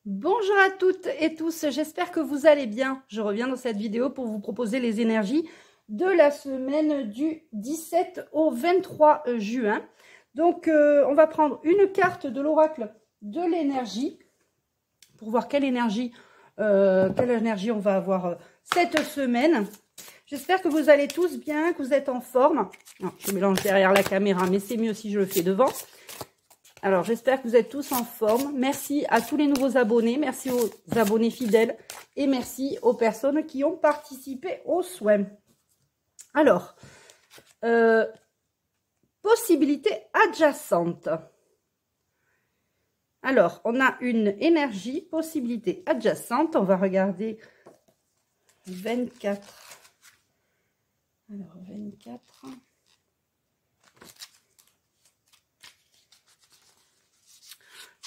Bonjour à toutes et tous, j'espère que vous allez bien. Je reviens dans cette vidéo pour vous proposer les énergies de la semaine du 17 au 23 juin. Donc, on va prendre une carte de l'oracle de l'énergie pour voir quelle énergie on va avoir cette semaine. J'espère que vous allez tous bien, que vous êtes en forme. Non, je mélange derrière la caméra, mais c'est mieux si je le fais devant. Alors, j'espère que vous êtes tous en forme. Merci à tous les nouveaux abonnés. Merci aux abonnés fidèles. Et merci aux personnes qui ont participé aux soins. Alors, possibilité adjacente. Alors, on a une énergie, possibilité adjacente. On va regarder 24. Alors, 24.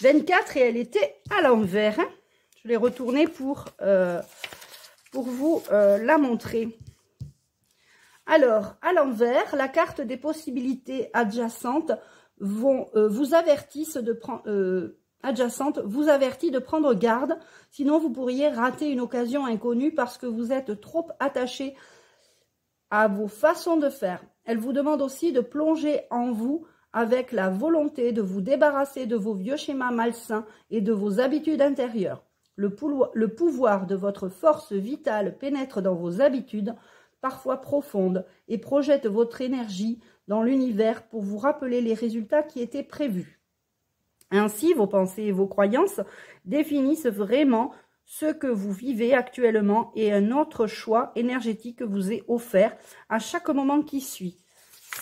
24 et elle était à l'envers. Je l'ai retournée pour vous la montrer. Alors, à l'envers, la carte des possibilités adjacentes vous avertit de prendre garde. Sinon, vous pourriez rater une occasion inconnue parce que vous êtes trop attaché à vos façons de faire. Elle vous demande aussi de plonger en vous avec la volonté de vous débarrasser de vos vieux schémas malsains et de vos habitudes intérieures. Le pouvoir de votre force vitale pénètre dans vos habitudes, parfois profondes, et projette votre énergie dans l'univers pour vous rappeler les résultats qui étaient prévus. Ainsi, vos pensées et vos croyances définissent vraiment ce que vous vivez actuellement et un autre choix énergétique vous est offert à chaque moment qui suit.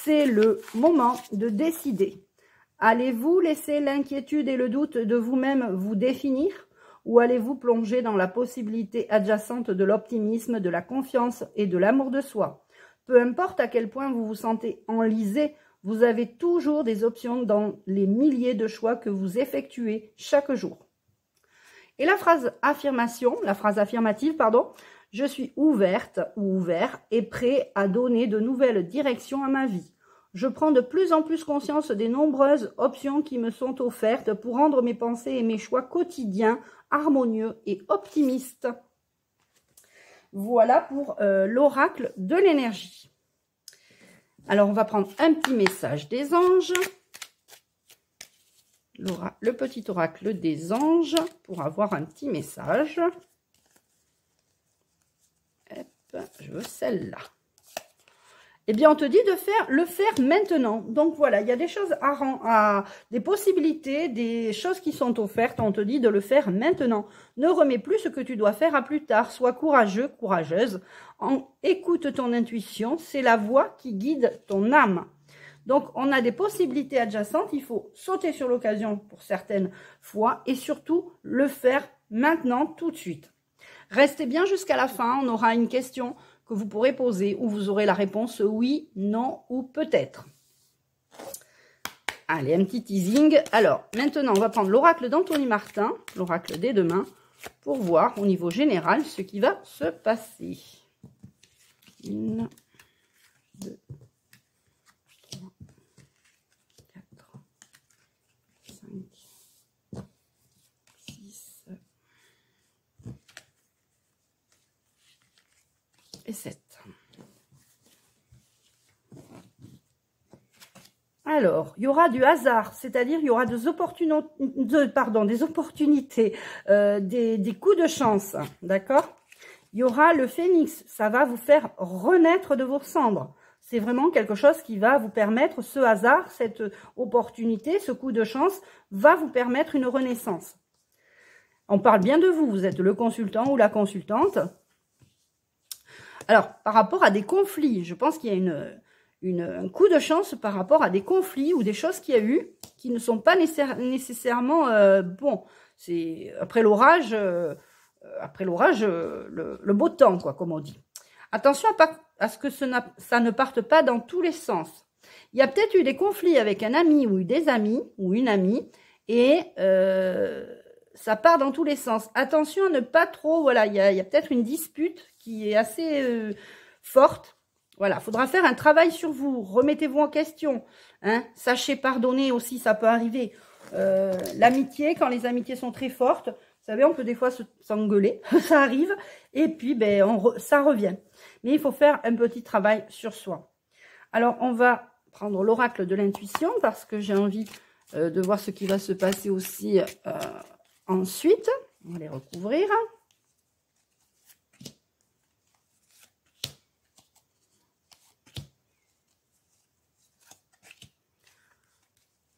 C'est le moment de décider. Allez-vous laisser l'inquiétude et le doute de vous-même vous définir ou allez-vous plonger dans la possibilité adjacente de l'optimisme, de la confiance et de l'amour de soi? Peu importe à quel point vous vous sentez enlisé, vous avez toujours des options dans les milliers de choix que vous effectuez chaque jour. Et la phrase affirmative, je suis ouverte ou ouvert et prêt à donner de nouvelles directions à ma vie. Je prends de plus en plus conscience des nombreuses options qui me sont offertes pour rendre mes pensées et mes choix quotidiens harmonieux et optimistes. Voilà pour l'oracle de l'énergie. Alors, on va prendre un petit message des anges. Le petit oracle des anges pour avoir un petit message. Hop, je veux celle-là. Eh bien, on te dit de le faire maintenant. Donc, voilà, il y a des choses des possibilités, des choses qui sont offertes. On te dit de le faire maintenant. Ne remets plus ce que tu dois faire à plus tard. Sois courageux, courageuse. Écoute ton intuition. C'est la voix qui guide ton âme. Donc, on a des possibilités adjacentes. Il faut sauter sur l'occasion pour certaines fois et surtout le faire maintenant, tout de suite. Restez bien jusqu'à la fin. On aura une question que vous pourrez poser où vous aurez la réponse oui, non ou peut-être. Allez, un petit teasing. Alors, maintenant, on va prendre l'oracle d'Anthony Martin, l'oracle des deux mains, pour voir au niveau général ce qui va se passer. 1, 2, 3, 4, 5, 6 et 7. Alors, il y aura du hasard, c'est-à-dire il y aura des opportunités, des coups de chance, d'accord? Il y aura le phénix, ça va vous faire renaître de vos cendres. C'est vraiment quelque chose qui va vous permettre, ce hasard, cette opportunité, ce coup de chance, va vous permettre une renaissance. On parle bien de vous, vous êtes le consultant ou la consultante. Alors, par rapport à des conflits, je pense qu'il y a un coup de chance par rapport à des conflits ou des choses qu'il y a eu qui ne sont pas nécessairement bon. C'est après l'orage, le beau temps, quoi, comme on dit. Attention à ce que ça ne parte pas dans tous les sens. Il y a peut-être eu des conflits avec un ami ou des amis ou une amie et ça part dans tous les sens. Attention à ne pas trop, voilà, il y a peut-être une dispute qui est assez forte. Voilà, il faudra faire un travail sur vous. Remettez-vous en question. Hein. Sachez pardonner aussi, ça peut arriver. L'amitié, quand les amitiés sont très fortes, vous savez, on peut des fois s'engueuler, ça arrive, et puis ben, ça revient. Mais il faut faire un petit travail sur soi. Alors, on va prendre l'oracle de l'intuition, parce que j'ai envie de voir ce qui va se passer aussi ensuite. On va les recouvrir.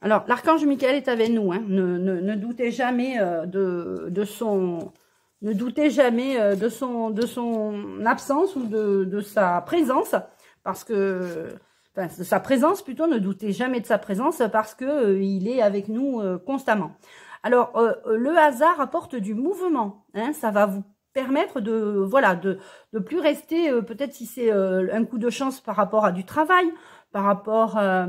Alors, l'archange Michael est avec nous. Hein. Ne doutez jamais de son absence ou de sa présence, parce que, enfin, de sa présence plutôt. Ne doutez jamais de sa présence parce que il est avec nous constamment. Alors, le hasard apporte du mouvement. Hein, ça va vous permettre de plus rester, peut-être si c'est un coup de chance par rapport à du travail, par rapport à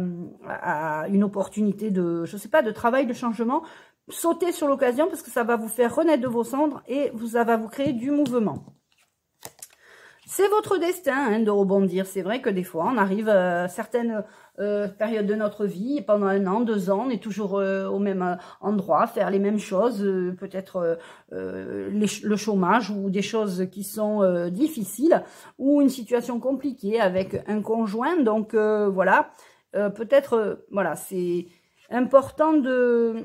une opportunité de, je sais pas, de travail, de changement, sautez sur l'occasion parce que ça va vous faire renaître de vos cendres et ça va vous créer du mouvement. C'est votre destin hein, de rebondir. C'est vrai que des fois, on arrive à certaines périodes de notre vie, pendant 1 an, 2 ans, on est toujours au même endroit, faire les mêmes choses, peut-être le chômage ou des choses qui sont difficiles, ou une situation compliquée avec un conjoint. Donc voilà, peut-être, voilà, c'est important de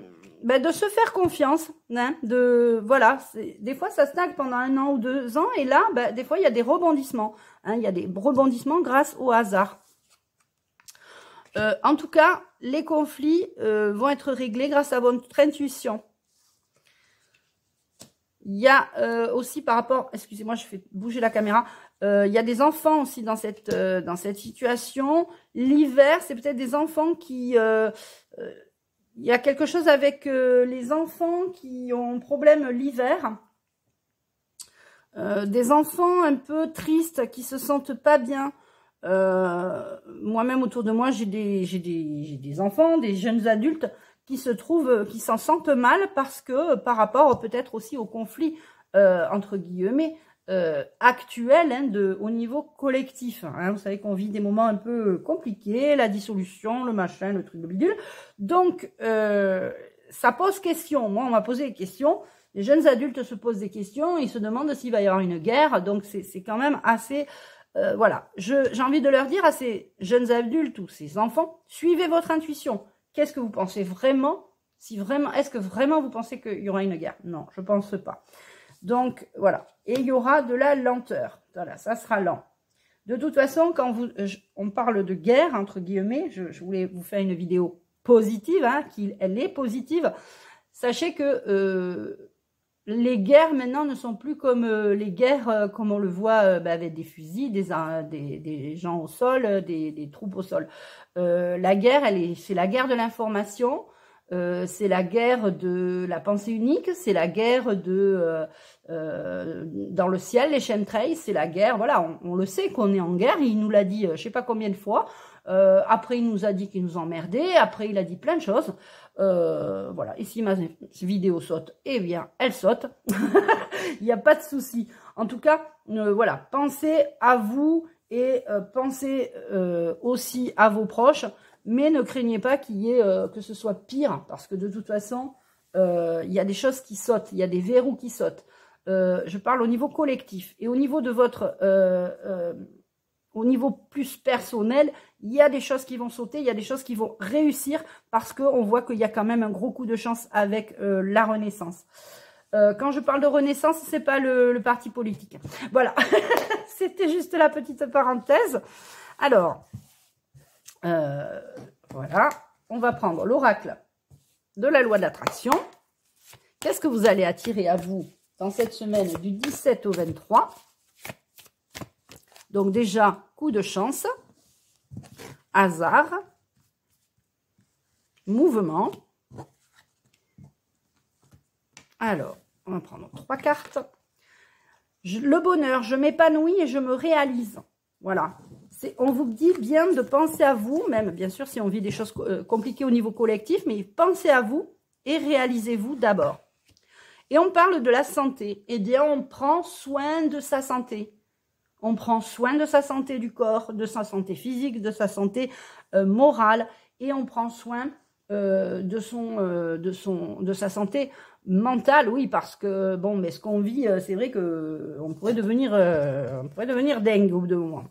se faire confiance, hein, voilà, des fois ça stagne pendant 1 an ou 2 ans, et là, des fois il y a des rebondissements, hein, il y a des rebondissements grâce au hasard. En tout cas, les conflits vont être réglés grâce à votre intuition. Il y a aussi par rapport, excusez-moi, je fais bouger la caméra, il y a des enfants aussi dans cette situation. L'hiver, c'est peut-être des enfants qui... il y a quelque chose avec les enfants qui ont problème l'hiver. Des enfants un peu tristes, qui se sentent pas bien. Moi-même, autour de moi, j'ai des enfants, des jeunes adultes qui s'en sentent mal parce que par rapport peut-être aussi au conflit, entre guillemets, actuel hein, au niveau collectif. Hein. Vous savez qu'on vit des moments un peu compliqués, la dissolution, le machin, le truc de bidule. Donc, ça pose question. Moi, on m'a posé des questions. Les jeunes adultes se posent des questions. Ils se demandent s'il va y avoir une guerre. Donc, c'est quand même assez... voilà. J'ai envie de leur dire à ces jeunes adultes ou ces enfants, suivez votre intuition. Qu'est-ce que vous pensez vraiment? Est-ce que vraiment vous pensez qu'il y aura une guerre? Non, je pense pas. Donc, voilà. Et il y aura de la lenteur. Voilà, ça sera lent. De toute façon, quand on parle de guerre, entre guillemets, je voulais vous faire une vidéo positive, hein, elle est positive. Sachez que les guerres, maintenant, ne sont plus comme les guerres, comme on le voit avec des fusils, des gens au sol, des troupes au sol. La guerre, c'est la guerre de l'information. C'est la guerre de la pensée unique, c'est la guerre dans le ciel, les chemtrails, c'est la guerre, voilà, on le sait qu'on est en guerre, il nous l'a dit je sais pas combien de fois, après il nous a dit qu'il nous emmerdait, après il a dit plein de choses, voilà, et si ma vidéo saute, eh bien elle saute, il n'y a pas de souci. En tout cas, voilà, pensez à vous et pensez aussi à vos proches. Mais ne craignez pas qu'il y ait que ce soit pire, parce que de toute façon, il y a des choses qui sautent, il y a des verrous qui sautent. Je parle au niveau collectif. Et au niveau de au niveau plus personnel, il y a des choses qui vont sauter, il y a des choses qui vont réussir, parce qu'on voit qu'il y a quand même un gros coup de chance avec la Renaissance. Quand je parle de Renaissance, c'est pas le parti politique. Voilà, c'était juste la petite parenthèse. Alors... voilà, on va prendre l'oracle de la loi de l'attraction. Qu'est-ce que vous allez attirer à vous dans cette semaine du 17 au 23? Donc déjà, coup de chance, hasard, mouvement. Alors, on va prendre 3 cartes. Le bonheur, je m'épanouis et je me réalise. Voilà. On vous dit bien de penser à vous, même bien sûr si on vit des choses compliquées au niveau collectif, mais pensez à vous et réalisez-vous d'abord. Et on parle de la santé. Eh bien, on prend soin de sa santé. On prend soin de sa santé du corps, de sa santé physique, de sa santé morale. Et on prend soin de sa santé mentale, oui, parce que, bon, mais ce qu'on vit, c'est vrai qu'on pourrait devenir dingue au bout d'un moment.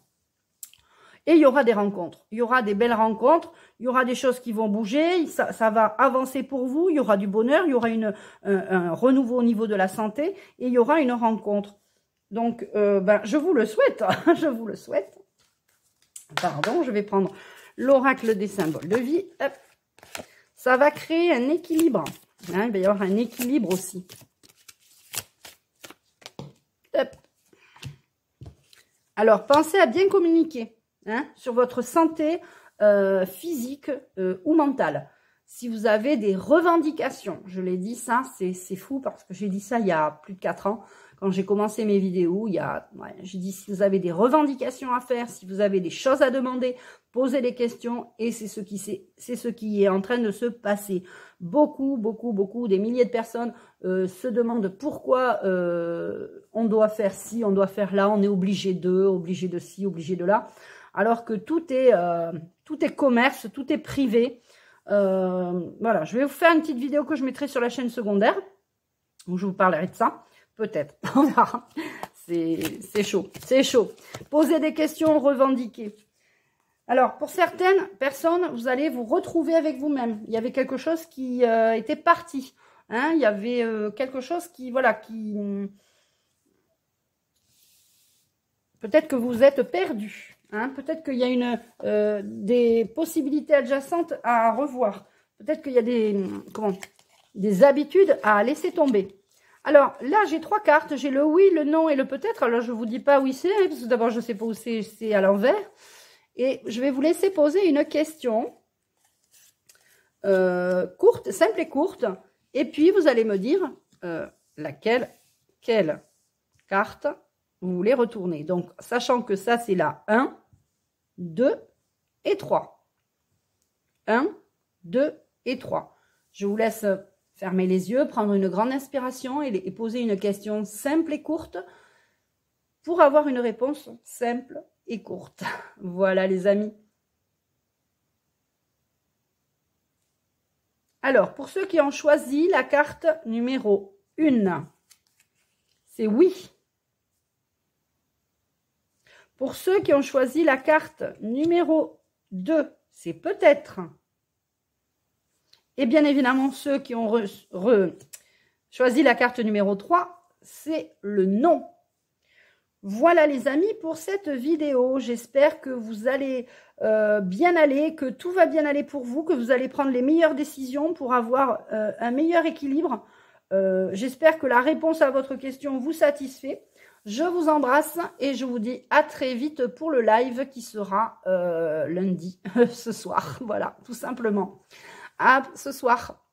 Et il y aura des rencontres, il y aura des belles rencontres, il y aura des choses qui vont bouger, ça va avancer pour vous, il y aura du bonheur, il y aura un renouveau au niveau de la santé, et il y aura une rencontre. Donc, je vous le souhaite, je vous le souhaite. Pardon, je vais prendre l'oracle des symboles de vie. Hop. Ça va créer un équilibre. Hein, il va y avoir un équilibre aussi. Hop. Alors, pensez à bien communiquer sur votre santé physique ou mentale. Si vous avez des revendications, je l'ai dit, ça, c'est fou parce que j'ai dit ça il y a plus de 4 ans. Quand j'ai commencé mes vidéos, j'ai dit si vous avez des revendications à faire, si vous avez des choses à demander, posez des questions et c'est ce qui est en train de se passer. Beaucoup, des milliers de personnes se demandent pourquoi on doit faire ci, on doit faire là, on est obligé de ci, obligé de là, alors que tout est commerce, tout est privé. Voilà, je vais vous faire une petite vidéo que je mettrai sur la chaîne secondaire où je vous parlerai de ça. Peut-être, on verra. C'est chaud, c'est chaud. Posez des questions, revendiquez. Alors, pour certaines personnes, vous allez vous retrouver avec vous-même. Il y avait quelque chose qui était parti. Hein, il y avait quelque chose qui, voilà, qui... Peut-être que vous êtes perdu. Hein, peut-être qu'il y a des possibilités adjacentes à revoir. Peut-être qu'il y a des habitudes à laisser tomber. Alors, là, j'ai 3 cartes. J'ai le oui, le non et le peut-être. Alors, je ne vous dis pas où c'est, parce que d'abord, je ne sais pas où c'est à l'envers. Et je vais vous laisser poser une question courte, simple et courte. Et puis, vous allez me dire quelle carte vous voulez retourner. Donc, sachant que ça, c'est la 1, 2 et 3. 1, 2 et 3. Je vous laisse... fermez les yeux, prendre une grande inspiration et poser une question simple et courte pour avoir une réponse simple et courte. Voilà les amis. Alors, pour ceux qui ont choisi la carte numéro 1, c'est oui. Pour ceux qui ont choisi la carte numéro 2, c'est peut-être. Et bien évidemment, ceux qui ont choisi la carte numéro 3, c'est le non. Voilà les amis pour cette vidéo. J'espère que vous allez bien aller, que tout va bien aller pour vous, que vous allez prendre les meilleures décisions pour avoir un meilleur équilibre. J'espère que la réponse à votre question vous satisfait. Je vous embrasse et je vous dis à très vite pour le live qui sera lundi, ce soir. Voilà, tout simplement. À ce soir.